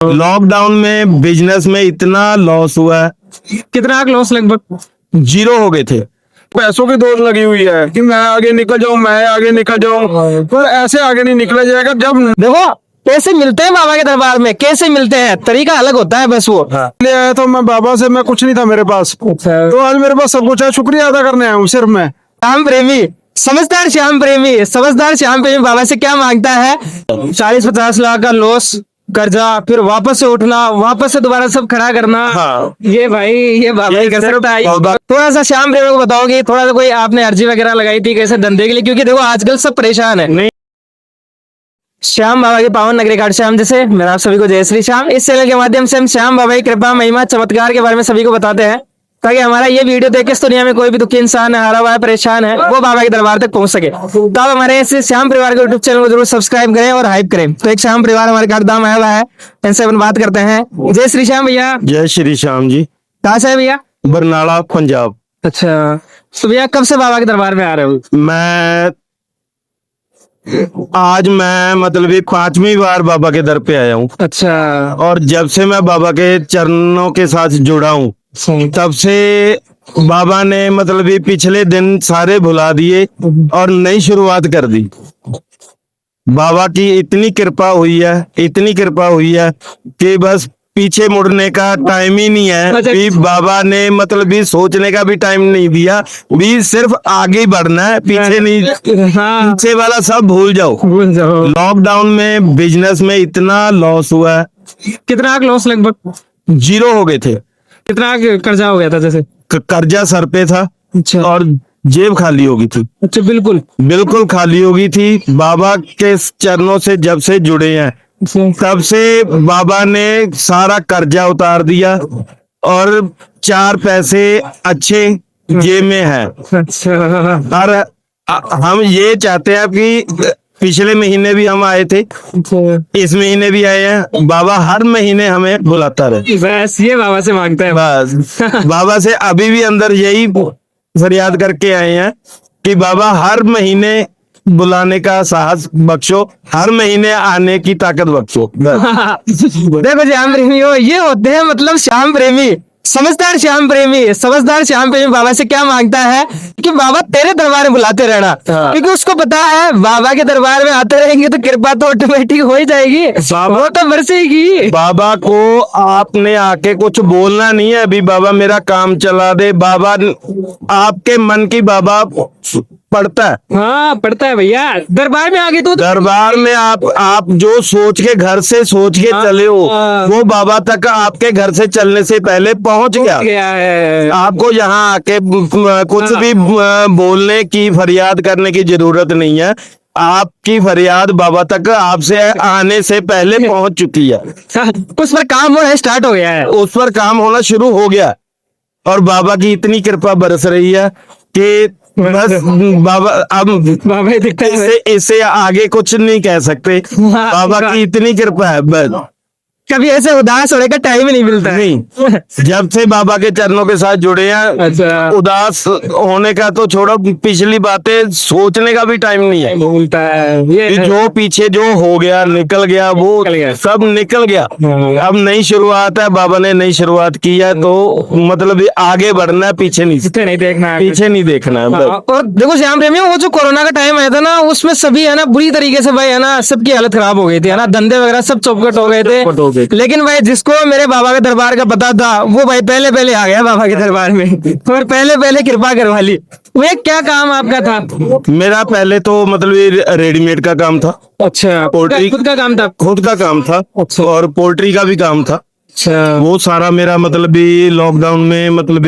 Lockdown में business में इतना लॉस हुआ है, कितना लॉस? लगभग 0 हो गए थे। पैसों की दौड़ लगी हुई है कि मैं आगे निकल जाऊं, मैं आगे निकल जाऊं, पर ऐसे आगे नहीं निकला जाएगा। जब देखो कैसे मिलते हैं बाबा के दरबार में, कैसे मिलते हैं, तरीका अलग होता है बस वो। ले आया तो मैं बाबा से, मैं कुछ नहीं था मेरे पास, तो आज मेरे पास सब कुछ है। शुक्रिया अदा करने आया हूँ सिर्फ मैं। श्याम प्रेमी, समझदार श्याम प्रेमी, समझदार श्याम प्रेमी बाबा से क्या मांगता है? 40-50 लाख का लॉस, कर्जा, फिर वापस से उठना, वापस से दोबारा सब खड़ा करना। हाँ। ये भाई ये बाबा ही कर सकता है। थोड़ा सा श्याम प्रेमी को बताओगे, थोड़ा सा कोई आपने अर्जी वगैरह लगाई थी कैसे धंधे के लिए? क्योंकि देखो आजकल सब परेशान है। नहीं। श्याम बाबा के पावन नगरी घाट श्याम जैसे मेरा आप सभी को जय श्री श्याम। इस चैनल के माध्यम से हम श्याम बाबा की कृपा, महिमा, चमत्कार के बारे में सभी को बताते हैं, ताकि हमारा ये वीडियो देख के इस दुनिया में कोई भी दुखी इंसान है, हारा हुआ है, परेशान है, वो बाबा के दरबार तक पहुंच सके। तो आप हमारे इस श्याम परिवार के यूट्यूब चैनल को जरूर सब्सक्राइब करें और हाइप करें। तो एक श्याम परिवार हमारे घर दाम आया हुआ है, इनसे अपन बात करते हैं। जय श्री श्याम भैया। जय श्री श्याम जी। कहाँ से है भैया? बरनाला, पंजाब। अच्छा, तो भैया कब से बाबा के दरबार में आ रहे हो? आज मैं मतलब ये 5वीं बार बाबा के दर पे आया हूँ। अच्छा। और जब से मैं बाबा के चरणों के साथ जुड़ा हूँ, तब से बाबा ने मतलब ये पिछले दिन सारे भुला दिए और नई शुरुआत कर दी। बाबा की इतनी कृपा हुई है, इतनी कृपा हुई है कि बस पीछे मुड़ने का टाइम ही नहीं है। भी बाबा ने मतलब भी सोचने का भी टाइम नहीं दिया, भी सिर्फ आगे बढ़ना है, पीछे नहीं। हाँ, पीछे वाला सब भूल जाओ। भूल जाओ। लॉकडाउन में बिजनेस में इतना लॉस हुआ है, कितना लॉस? लगभग 0 हो गए थे। कितना कर्जा हो गया था जैसे? कर्जा सर पे था अच्छा। और जेब खाली हो गई थी। अच्छा, बिल्कुल बिल्कुल खाली हो गई थी। बाबा के चरणों से जब से जुड़े हैं, तब से बाबा ने सारा कर्जा उतार दिया और 4 पैसे अच्छे जेब में है। अच्छा। और हम ये चाहते हैं कि पिछले महीने भी हम आए थे, इस महीने भी आए हैं। बाबा हर महीने हमें बुलाता रहे, बस ये बाबा से मांगता है। बस बाबा से अभी भी अंदर यही फरियाद करके आए हैं कि बाबा हर महीने बुलाने का साहस बख्शो, हर महीने आने की ताकत बख्शो। देखो श्याम प्रेमी हो, ये होते हैं मतलब श्याम प्रेमी, समझदार श्याम प्रेमी। समझदार श्याम प्रेमी बाबा से क्या मांगता है कि बाबा तेरे दरबार में बुलाते रहना, क्योंकि उसको पता है बाबा के दरबार में आते रहेंगे तो कृपा तो ऑटोमेटिक हो ही जाएगी, वो तो बरसेगी। बाबा को आपने आके कुछ बोलना नहीं है, अभी बाबा मेरा काम चला दे। बाबा आपके मन की बाबा पढ़ता है। हाँ पढ़ता है भैया, दरबार में आगे तो दरबार में आप जो सोच के घर से सोच के चले हो, वो बाबा तक आपके घर से चलने से पहले पहुंच गया है। आपको यहाँ आके कुछ भी बोलने की, फरियाद करने की जरूरत नहीं है। आपकी फरियाद बाबा तक आपसे आने से पहले पहुंच चुकी है। उस पर काम होना स्टार्ट हो गया है, उस पर काम होना शुरू हो गया और बाबा की इतनी कृपा बरस रही है कि बस बाबा अब बाबा दिखता है। इससे आगे कुछ नहीं कह सकते। बाबा की इतनी कृपा है, बस कभी ऐसे उदास होने का टाइम ही नहीं मिलता है। नहीं, जब से बाबा के चरणों के साथ जुड़े हैं, अच्छा। उदास होने का तो छोड़ो, पिछली बातें सोचने का भी टाइम नहीं है। बोलता है ये जो पीछे जो हो गया, निकल गया, वो सब निकल गया। अब नई शुरुआत है, बाबा ने नई शुरुआत की है, तो मतलब आगे बढ़ना है, पीछे नहीं देखना है, पीछे नहीं देखना है। और देखो श्याम प्रेमी, वो जो कोरोना का टाइम आया था ना, उसमें सभी है ना बुरी तरीके से भाई है ना, सबकी हालत खराब हो गई थी, है ना, धंधे वगैरह सब चौपट हो गए थे। लेकिन भाई जिसको मेरे बाबा के दरबार का पता था, वो भाई पहले पहले आ गया बाबा के दरबार में और पहले पहले कृपा करवा ली। वो क्या काम आपका था? मेरा पहले तो मतलब ये रेडीमेड का काम था। अच्छा, पोल्ट्री खुद का काम था? खुद का काम था। अच्छा। और पोल्ट्री का भी काम था। अच्छा। वो सारा मेरा मतलब भी लॉकडाउन में मतलब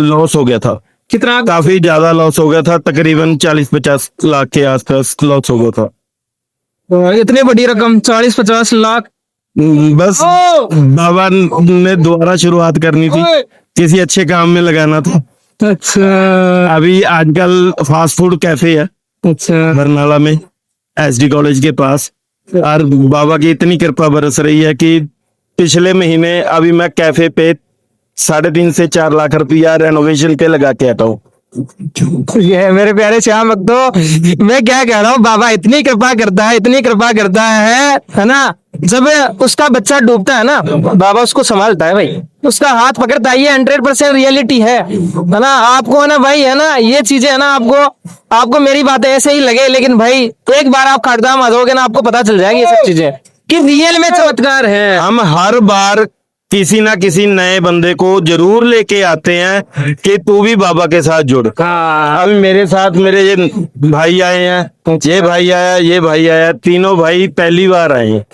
लॉस हो गया था। कितना? काफी ज्यादा लॉस हो गया था, तकरीबन 40-50 लाख के आसपास लॉस हो गया था। इतनी बड़ी रकम 40-50 लाख? बस बाबा ने दोबारा शुरुआत करनी थी, किसी अच्छे काम में लगाना था। अच्छा। अभी आजकल फास्ट फूड कैफे है, अच्छा, बरनाला में, SD कॉलेज के पास। और बाबा की इतनी कृपा बरस रही है कि पिछले महीने अभी मैं कैफे पे 3.5 से 4 लाख रुपया रेनोवेशन पे लगा के आता हूँ। ये मेरे प्यारे श्याम भक्तों, मैं क्या कह रहा हूँ, बाबा इतनी कृपा करता है, इतनी कृपा करता है ना, जब उसका बच्चा डूबता है ना, बाबा उसको संभालता है भाई, उसका हाथ पकड़ता है। ये 100% रियलिटी है ना। आपको है ना भाई, है ना, ये चीजें है ना, आपको मेरी बातें ऐसे ही लगे, लेकिन भाई एक बार आप खाटधाम आ जाओगे ना, आपको पता चल जाएगी ये सब चीजें कि रियल में चमत्कार है। हम हर बार किसी ना किसी नए बंदे को जरूर लेके आते हैं कि तू भी बाबा के साथ जुड़। हाँ, अभी मेरे साथ मेरे ये भाई आए हैं, ये भाई आया, ये भाई आया, तीनों भाई पहली बार आए हैं।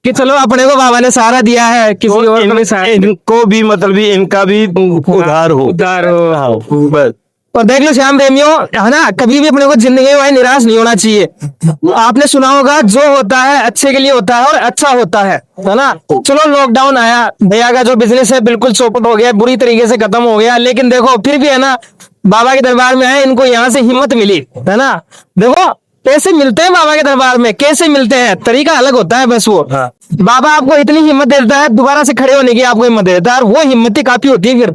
कि चलो अपने को बाबा ने सहारा दिया है, किसी और को भी सहारा, इनको भी मतलब भी इनका भी उद्धार हो। उद्धार हो। हाँ, बस। और देख लो श्याम प्रेमियों, है ना, कभी भी अपने को जिंदगी में भाई निराश नहीं होना चाहिए। आपने सुना होगा, जो होता है अच्छे के लिए होता है और अच्छा होता है ना। चलो लॉकडाउन आया, भैया का जो बिजनेस है बिल्कुल चौपट हो गया, बुरी तरीके से खत्म हो गया, लेकिन देखो फिर भी है ना, बाबा के दरबार में आए, इनको यहाँ से हिम्मत मिली, है ना। देखो कैसे मिलते हैं बाबा के दरबार में, कैसे मिलते हैं, तरीका अलग होता है बस वो। हाँ। बाबा आपको इतनी हिम्मत देता है, दोबारा से खड़े होने की आपको हिम्मत देता है, और वो हिम्मत ही काफी होती है फिर,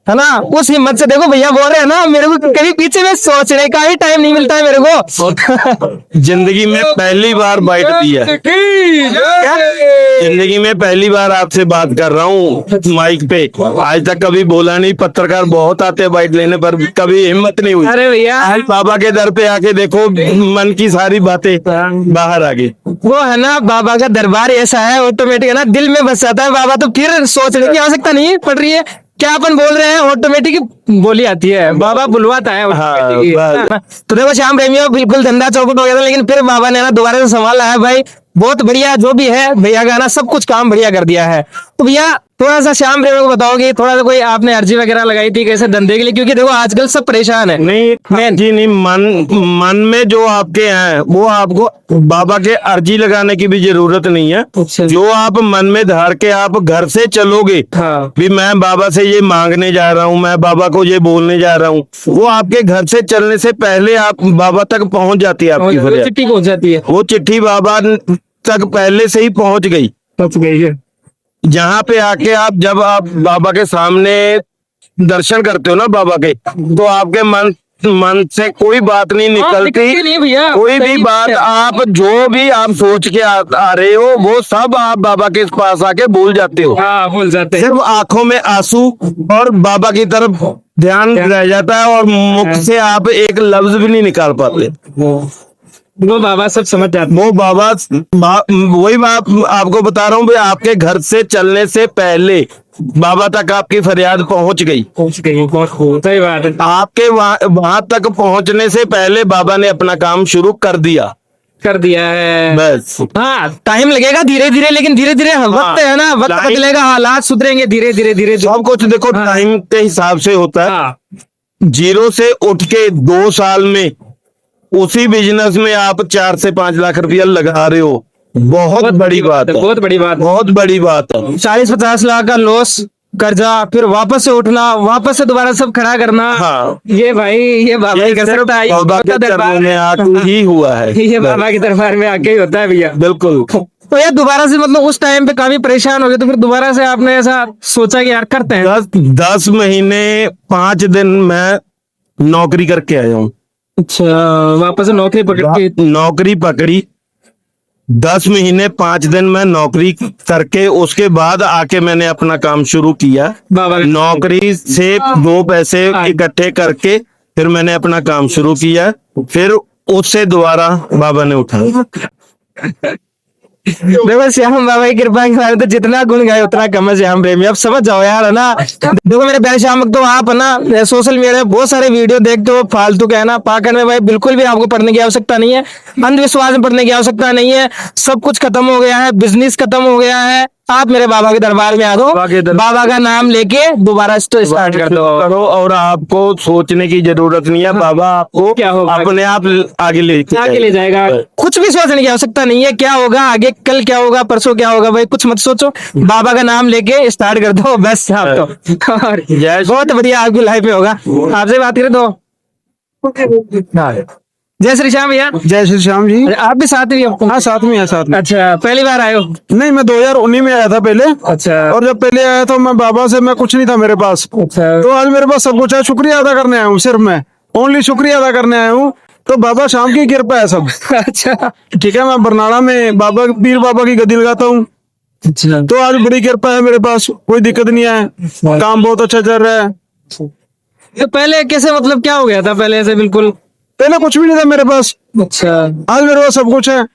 है ना। उस हिम्मत से देखो भैया बोल रहे हैं ना, मेरे को कभी पीछे में सोचने का ही टाइम नहीं मिलता है मेरे को। जिंदगी में पहली बार बाइट दी है, जिंदगी में पहली बार आपसे बात कर रहा हूँ माइक पे। आज तक कभी बोला नहीं, पत्रकार बहुत आते हैं बाइट लेने पर, कभी हिम्मत नहीं हुई। अरे भैया, आज बाबा के दर पे आके देखो, मन की सारी बातें बाहर आ गई। वो है ना, बाबा का दरबार ऐसा है, ऑटोमेटिक है ना, दिल में बस जाता है बाबा, तो फिर सोचने की आवश्यकता नहीं पड़ रही है, क्या अपन बोल रहे हैं ऑटोमेटिक बोली आती है, बाबा बुलवाता है automatic। हाँ, तो देखो श्याम प्रेमियों, बिल्कुल धंधा चौपट हो गया था, लेकिन फिर बाबा ने ना दोबारा से संभाला है भाई, बहुत बढ़िया। जो भी है भैया का ना, सब कुछ काम बढ़िया कर दिया है। तो भैया थोड़ा सा श्याम प्रेमियों को बताओगे, थोड़ा सा कोई आपने अर्जी वगैरह लगाई थी कैसे धंधे के लिए, क्योंकि देखो आजकल सब परेशान है। नहीं जी, नहीं, मन में जो आपके हैं वो आपको बाबा के अर्जी लगाने की भी जरूरत नहीं है। अच्छा। जो आप मन में धार के आप घर से चलोगे, हाँ। भी मैं बाबा से ये मांगने जा रहा हूँ, मैं बाबा को ये बोलने जा रहा हूँ, वो आपके घर से चलने से पहले आप बाबा तक पहुंच जाती है आपकी फरियाद। चिट्ठी पहुंच जाती है, वो चिट्ठी बाबा तक पहले से ही पहुंच गई। पहुंच गई है। जहाँ पे आके आप जब आप बाबा के सामने दर्शन करते हो ना बाबा के, तो आपके मन से कोई बात नहीं निकलती, नहीं भैया, कोई भी बात आप जो भी आप सोच के आ रहे हो, वो सब आप बाबा के पास आके भूल जाते हो। हाँ, भूल जाते हैं। सिर्फ आंखों में आंसू और बाबा की तरफ ध्यान रह जाता है, और मुख से आप एक लफ्ज भी नहीं निकाल पाते। वो बाबा सब समझ जाते हैं। वो बाबा वही बात आपको बता रहा हूँ भाई, आपके घर से चलने से पहले बाबा तक आपकी फरियाद पहुंच गई। पहुंच गई, बहुत सही बात है। आपके वहां तक पहुंचने से पहले बाबा ने अपना काम शुरू कर दिया है बस। हाँ, टाइम लगेगा धीरे धीरे, लेकिन धीरे धीरे वक्त है ना, वक्त टाइम- बदलेगा, हालात सुधरेंगे धीरे धीरे धीरे। सब कुछ देखो टाइम के हिसाब से होता है। हाँ, जीरो से उठ के 2 साल में उसी बिजनेस में आप 4 से 5 लाख रुपया लगा रहे हो, बहुत बड़ी बात है, बहुत बड़ी बात। बहुत बड़ी बात है। 40-50 लाख का लॉस, कर्जा, फिर वापस से उठना, वापस से दोबारा सब खड़ा करना। हाँ, ये भाई, ये बाबा ही कर सिर्फ सकता है, ये बाबा के दरबार चरणों में आके ही हुआ है। ये बाबा के दरबार में आके ही होता है भैया। बिल्कुल। तो यार दोबारा से मतलब उस टाइम पे काफी परेशान हो गए, तो फिर दोबारा से आपने ऐसा सोचा कि यार करते हैं। 10 महीने 5 दिन मैं नौकरी करके आया हूँ। अच्छा, वापस से नौकरी पकड़ के। नौकरी पकड़ी, 10 महीने 5 दिन मैं नौकरी करके उसके बाद आके मैंने अपना काम शुरू किया। बाबा नौकरी से 2 पैसे इकट्ठे करके फिर मैंने अपना काम शुरू किया, फिर उससे दोबारा बाबा ने उठाया। देखो श्याम बाबा की कृपा के बारे में तो जितना गुण गाए उतना कम है श्याम प्रेमी, अब समझ जाओ यार, है ना। देखो मेरे प्यारे श्याम, तो आप है ना सोशल मीडिया पे बहुत सारे वीडियो देखते हो फालतू के, है ना, पाखंड में भाई बिल्कुल भी आपको पढ़ने की आवश्यकता नहीं है, अंधविश्वास में पढ़ने की आवश्यकता नहीं है। सब कुछ खत्म हो गया है, बिजनेस खत्म हो गया है, आप मेरे बाबा के दरबार में आ दो, बाबा का नाम लेके दोबारा स्टार्ट कर दो करो, और आपको सोचने की जरूरत नहीं है, बाबा आपको क्या होगा? अपने आप आगे ले जाएगा। कुछ भी सोचने की आवश्यकता नहीं है, क्या होगा आगे, कल क्या होगा, परसों क्या होगा, भाई कुछ मत सोचो, बाबा का नाम लेके स्टार्ट कर दो बस। आप तो और बहुत बढ़िया आपकी लाइफ में होगा। आपसे बात करें तो जय श्री श्याम भैया। जय श्री श्याम जी। अरे, आप भी साथ में ही हो? हाँ, साथ में है, साथ में। अच्छा, पहली बार आए हो? नहीं, मैं 2019 में आया था पहले। अच्छा। और जब पहले आया तो मैं बाबा से, मैं कुछ नहीं था मेरे पास, अच्छा। तो आज मेरे पास सब कुछ है। शुक्रिया अदा करने आया हूँ, सिर्फ मैं ओनली शुक्रिया अदा करने आया हूँ तो बाबा शाम की कृपा है सब। अच्छा ठीक है, मैं बरनाला में बाबा पीर बाबा की गद्दी लगाता हूँ, अच्छा। तो आज बड़ी कृपा है मेरे पास, कोई दिक्कत नहीं है, काम बहुत अच्छा चल रहा है। तो पहले कैसे, मतलब क्या हो गया था पहले ऐसे बिल्कुल? पहले कुछ भी नहीं था मेरे पास, अच्छा, आज मेरे पास सब कुछ है,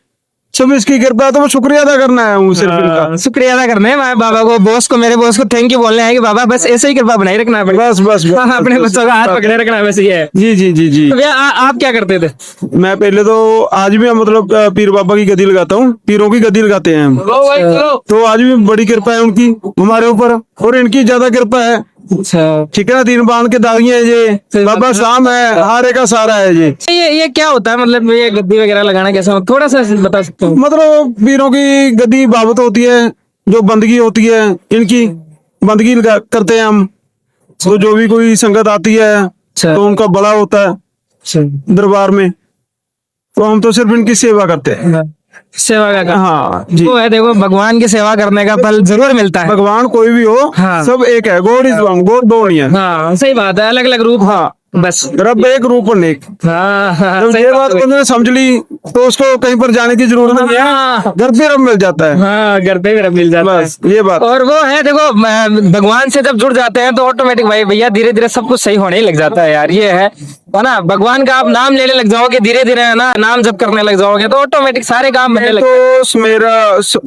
सब इसकी कृपा है, तो मैं शुक्रिया अदा करना है हूँ सिर्फ इनका। शुक्रिया अदा करना है मैं बाबा को, बॉस को, मेरे बॉस को थैंक यू बोलना है कि बाबा बस ऐसे ही कृपा बनाई रखना है अपने। बस बस बस, हाँ, अपने बच्चों का हाथ पकड़े रखना है, बस ये है। जी जी जी जी। तो भैया आप क्या करते थे? मैं पहले तो, आज भी मतलब पीर बाबा की गद्दी लगाता हूँ, पीरों की गद्दी लगाते हैं हम, तो आज भी बड़ी कृपा है उनकी हमारे ऊपर, और इनकी ज्यादा कृपा है। अच्छा, ठीक है ना, तीन बांध के दागी है ये, बाबा शाम है, हारे का सारा है ये क्या होता है, मतलब ये गद्दी वगैरह लगाना कैसा होता है? थोड़ा सा बता सकते हो? मतलब पीरों की गद्दी बाबत होती है, जो बंदगी होती है इनकी, बंदगी करते हैं हम, तो जो भी कोई संगत आती है अच्छा तो उनका बड़ा होता है अच्छा। दरबार में, तो हम तो सिर्फ इनकी सेवा करते हैं। सेवा का काम। हाँ जी, वो है, देखो भगवान की सेवा करने का फल जरूर मिलता है। भगवान कोई भी हो, हाँ। सब एक है, गॉड इज वन, गॉड दो नहीं है। हाँ सही बात है, अलग अलग रूप। हाँ, बस। रब एक रूप अनेक। हाँ हाँ, जब सही ये बात बात है। बंदे ने समझ ली तो उसको कहीं पर जाने की जरूरत नहीं है, हाँ। घर पे रब मिल जाता है। हाँ, घर पे भी रब मिल जाता है। बस ये बात। और वो है, देखो भगवान से जब जुड़ जाते हैं तो ऑटोमेटिक भाई भैया धीरे धीरे सब कुछ सही होने ही लग जाता है यार, ये है ना। भगवान का आप नाम लेने लग जाओगे धीरे धीरे, है ना, नाम जप करने लग जाओगे तो ऑटोमेटिक सारे काम बनने लग तो मेरा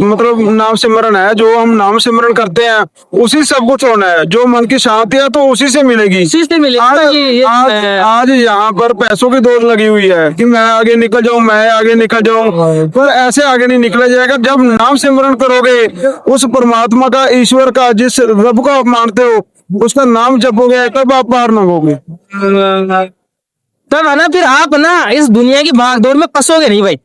मतलब नाम सिमरन है, जो हम नाम सिमरन करते हैं उसी सब कुछ होना है, जो मन की शांति है तो उसी से मिलेगी। उसी से मिलेगा। आज ये आज यहाँ पर पैसों की दौड़ लगी हुई है कि मैं आगे निकल जाऊं, मैं आगे निकल जाऊं, पर ऐसे आगे नहीं निकला जाएगा। जब नाम सिमरन करोगे, उस परमात्मा का, ईश्वर का, जिस रब को आप मानते हो उसका नाम जपोगे, तब आप पार मांगोगे। तब है ना, फिर आप ना इस दुनिया की भागदौड़ में फंसोगे नहीं भाई,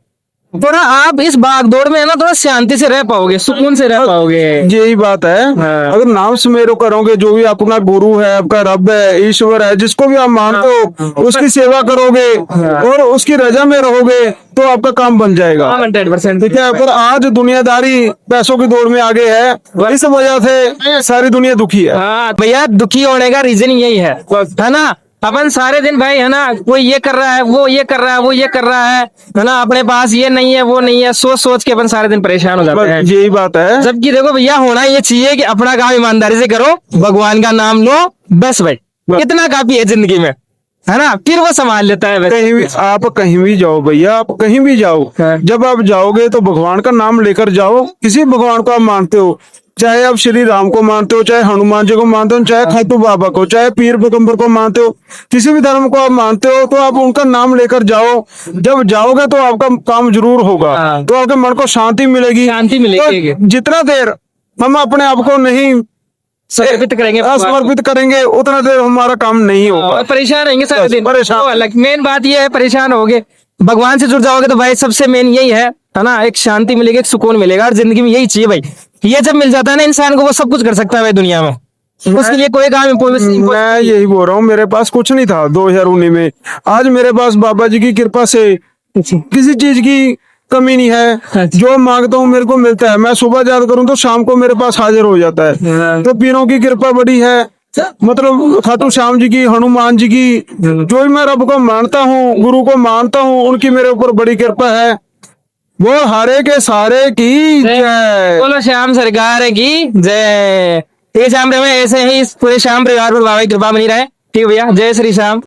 थोड़ा आप इस भागदौड़ में है ना थोड़ा शांति से रह पाओगे, सुकून से रह पाओगे। यही बात है। हाँ। अगर नाम सुमेरो करोगे, जो भी अपना गुरु है, आपका रब है, ईश्वर है, जिसको भी आप मानते हो, उसकी सेवा करोगे और उसकी रजा में रहोगे तो आपका काम बन जाएगा। 100%। ठीक है, पर आज दुनियादारी पैसों की दौड़ में आगे है, इस वजह से सारी दुनिया दुखी है। हाँ भैया, दुखी होने का रीजन यही है ना। अपन सारे दिन भाई है ना, कोई ये कर रहा है, वो ये कर रहा है, वो ये कर रहा है ना, अपने पास ये नहीं है, वो नहीं है, सोच सोच के अपन सारे दिन परेशान हो जाते हैं। बस यही बात है। जबकि देखो भैया, होना ये चाहिए कि अपना काम ईमानदारी से करो, भगवान का नाम लो, बस भाई इतना काफी है जिंदगी में, है ना, फिर वो संभाल लेता है। कहीं भी आप कहीं भी जाओ भैया, आप कहीं भी जाओ, हाँ। जब आप जाओगे तो भगवान का नाम लेकर जाओ। किसी भगवान को आप मानते हो, चाहे आप श्री राम को मानते हो, चाहे हनुमान जी को मानते हो, चाहे खाटू बाबा को, चाहे पीर पैगंबर को मानते हो, किसी भी धर्म को आप मानते हो, तो आप उनका नाम लेकर जाओ। जब जाओगे तो आपका काम जरूर होगा, हाँ। तो आपके मन को शांति मिलेगी। शांति मिलेगी। तो जितना देर हम अपने आप को नहीं समर्पित करेंगे, समर्पित करेंगे, उतना देर हमारा काम नहीं होगा। और परेशान रहेंगे सारे बस, दिन। परेशान। तो अलग मेन बात ये है, परेशान होगे, भगवान से जुड़ जाओगे तो भाई सबसे मेन यही है ना, एक शांति मिलेगी, एक सुकून मिलेगा, और जिंदगी में यही चाहिए भाई। ये जब मिल जाता है ना इंसान को, वो सब कुछ कर सकता है भाई दुनिया में, उसके लिए कोई काम मैं यही बोल रहा हूँ, मेरे पास कुछ नहीं था 2019 में, आज मेरे पास बाबा जी की कृपा से किसी चीज की कमी नहीं है। जो मांगता हूँ मेरे को मिलता है। मैं सुबह याद करूँ तो शाम को मेरे पास हाजिर हो जाता है। तो पीरों की कृपा बड़ी है, मतलब खाटू श्याम जी की, हनुमान जी की, जो भी मैं रब को मानता हूँ, गुरु को मानता हूँ, उनकी मेरे ऊपर बड़ी कृपा है। वो हारे के सारे की जय। बोलो श्याम सरकार की जय। ठीक है श्याम, ऐसे ही पूरे श्याम परिवार पर बाबा की कृपा बनी रहे। ठीक है भैया, जय श्री श्याम।